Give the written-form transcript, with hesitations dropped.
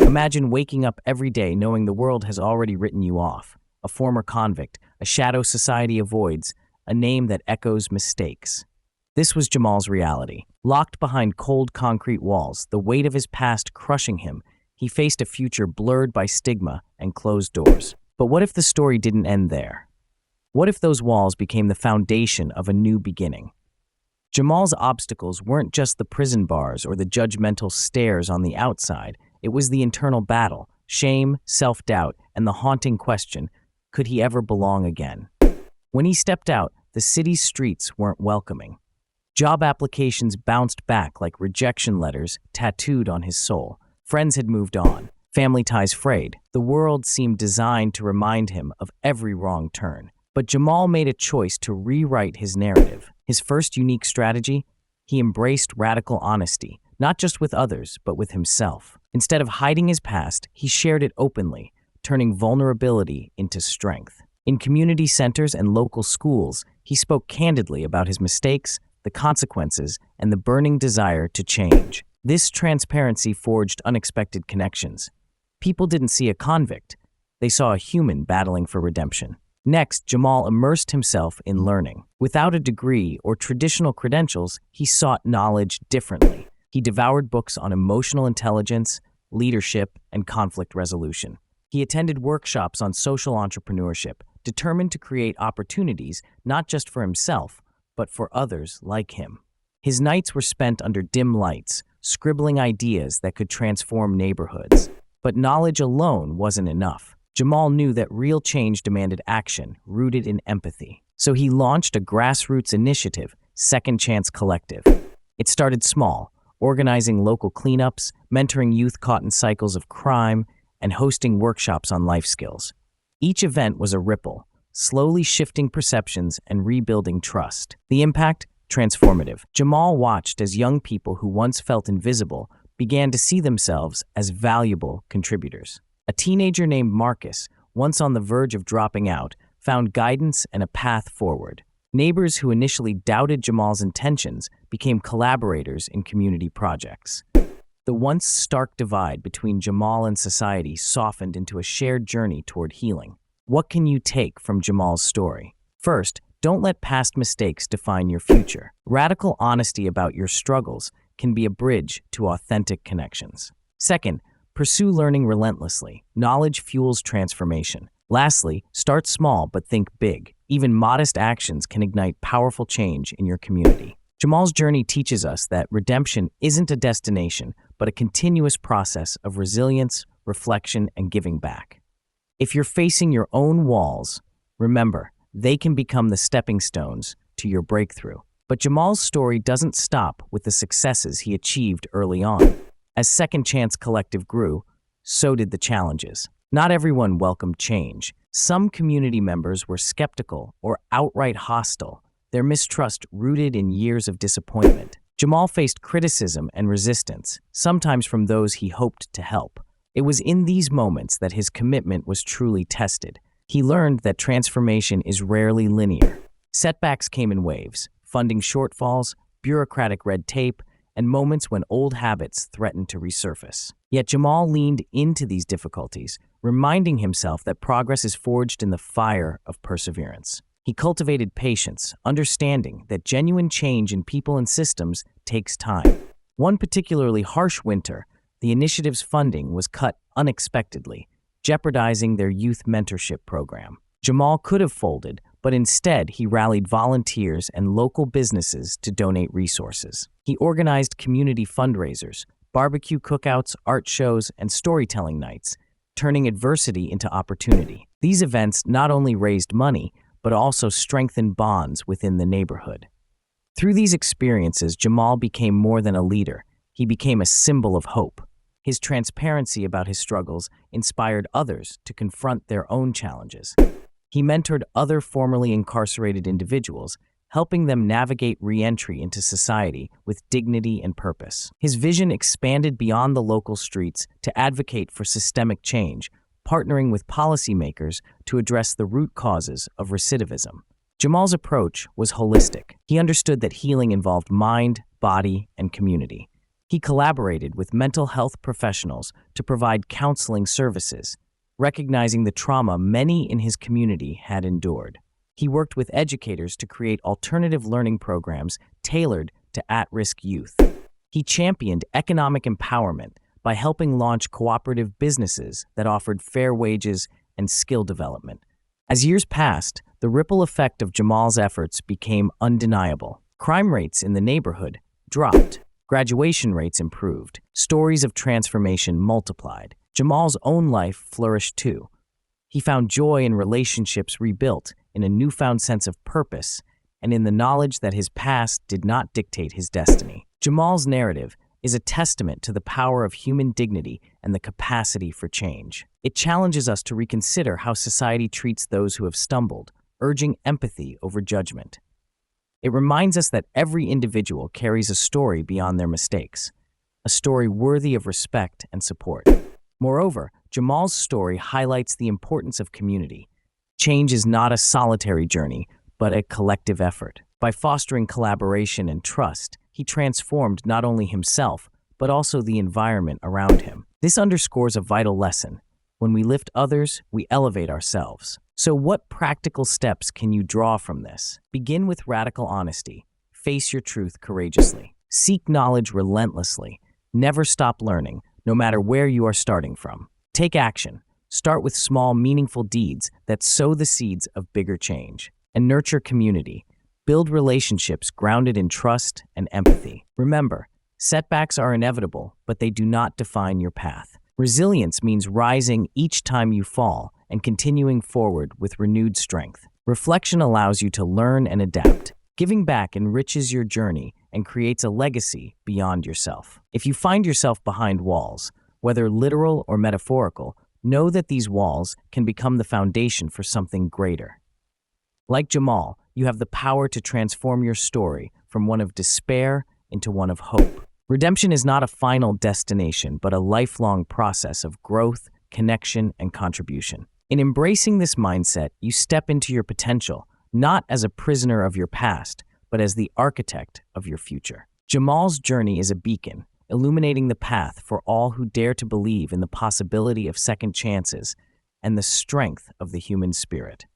Imagine waking up every day knowing the world has already written you off. A former convict, a shadow society avoids, a name that echoes mistakes. This was Jamal's reality. Locked behind cold concrete walls, the weight of his past crushing him, he faced a future blurred by stigma and closed doors. But what if the story didn't end there? What if those walls became the foundation of a new beginning? Jamal's obstacles weren't just the prison bars or the judgmental stares on the outside. It was the internal battle, shame, self-doubt, and the haunting question, could he ever belong again? When he stepped out, the city's streets weren't welcoming. Job applications bounced back like rejection letters tattooed on his soul. Friends had moved on, family ties frayed. The world seemed designed to remind him of every wrong turn. But Jamal made a choice to rewrite his narrative. His first unique strategy? He embraced radical honesty, not just with others, but with himself. Instead of hiding his past, he shared it openly, turning vulnerability into strength. In community centers and local schools, he spoke candidly about his mistakes, the consequences, and the burning desire to change. This transparency forged unexpected connections. People didn't see a convict. They saw a human battling for redemption. Next, Jamal immersed himself in learning. Without a degree or traditional credentials, he sought knowledge differently. He devoured books on emotional intelligence, leadership, and conflict resolution. He attended workshops on social entrepreneurship, determined to create opportunities not just for himself, but for others like him. His nights were spent under dim lights, scribbling ideas that could transform neighborhoods. But knowledge alone wasn't enough. Jamal knew that real change demanded action, rooted in empathy. So he launched a grassroots initiative, Second Chance Collective. It started small, organizing local cleanups, mentoring youth caught in cycles of crime, and hosting workshops on life skills. Each event was a ripple, slowly shifting perceptions and rebuilding trust. The impact? Transformative. Jamal watched as young people who once felt invisible began to see themselves as valuable contributors. A teenager named Marcus, once on the verge of dropping out, found guidance and a path forward. Neighbors who initially doubted Jamal's intentions became collaborators in community projects. The once stark divide between Jamal and society softened into a shared journey toward healing. What can you take from Jamal's story? First, don't let past mistakes define your future. Radical honesty about your struggles can be a bridge to authentic connections. Second, pursue learning relentlessly. Knowledge fuels transformation. Lastly, start small but think big. Even modest actions can ignite powerful change in your community. Jamal's journey teaches us that redemption isn't a destination, but a continuous process of resilience, reflection, and giving back. If you're facing your own walls, remember, they can become the stepping stones to your breakthrough. But Jamal's story doesn't stop with the successes he achieved early on. As Second Chance Collective grew, so did the challenges. Not everyone welcomed change. Some community members were skeptical or outright hostile, their mistrust rooted in years of disappointment. Jamal faced criticism and resistance, sometimes from those he hoped to help. It was in these moments that his commitment was truly tested. He learned that transformation is rarely linear. Setbacks came in waves, funding shortfalls, bureaucratic red tape, and moments when old habits threatened to resurface. Yet Jamal leaned into these difficulties, reminding himself that progress is forged in the fire of perseverance. He cultivated patience, understanding that genuine change in people and systems takes time. One particularly harsh winter, the initiative's funding was cut unexpectedly, jeopardizing their youth mentorship program. Jamal could have folded, but instead he rallied volunteers and local businesses to donate resources. He organized community fundraisers, barbecue cookouts, art shows, and storytelling nights, turning adversity into opportunity. These events not only raised money, but also strengthened bonds within the neighborhood. Through these experiences, Jamal became more than a leader. He became a symbol of hope. His transparency about his struggles inspired others to confront their own challenges. He mentored other formerly incarcerated individuals, helping them navigate re-entry into society with dignity and purpose. His vision expanded beyond the local streets to advocate for systemic change, partnering with policymakers to address the root causes of recidivism. Jamal's approach was holistic. He understood that healing involved mind, body, and community. He collaborated with mental health professionals to provide counseling services, recognizing the trauma many in his community had endured. He worked with educators to create alternative learning programs tailored to at-risk youth. He championed economic empowerment by helping launch cooperative businesses that offered fair wages and skill development. As years passed, the ripple effect of Jamal's efforts became undeniable. Crime rates in the neighborhood dropped. Graduation rates improved. Stories of transformation multiplied. Jamal's own life flourished too. He found joy in relationships rebuilt, in a newfound sense of purpose, and in the knowledge that his past did not dictate his destiny. Jamal's narrative is a testament to the power of human dignity and the capacity for change. It challenges us to reconsider how society treats those who have stumbled, urging empathy over judgment. It reminds us that every individual carries a story beyond their mistakes, a story worthy of respect and support. Moreover, Jamal's story highlights the importance of community. Change is not a solitary journey, but a collective effort. By fostering collaboration and trust, he transformed not only himself, but also the environment around him. This underscores a vital lesson. When we lift others, we elevate ourselves. So what practical steps can you draw from this? Begin with radical honesty. Face your truth courageously. Seek knowledge relentlessly. Never stop learning, no matter where you are starting from. Take action. Start with small, meaningful deeds that sow the seeds of bigger change. And nurture community. Build relationships grounded in trust and empathy. Remember, setbacks are inevitable, but they do not define your path. Resilience means rising each time you fall and continuing forward with renewed strength. Reflection allows you to learn and adapt. Giving back enriches your journey and creates a legacy beyond yourself. If you find yourself behind walls, whether literal or metaphorical, know that these walls can become the foundation for something greater. Like Jamal, you have the power to transform your story from one of despair into one of hope. Redemption is not a final destination, but a lifelong process of growth, connection, and contribution. In embracing this mindset, you step into your potential, not as a prisoner of your past, but as the architect of your future. Jamal's journey is a beacon, illuminating the path for all who dare to believe in the possibility of second chances and the strength of the human spirit.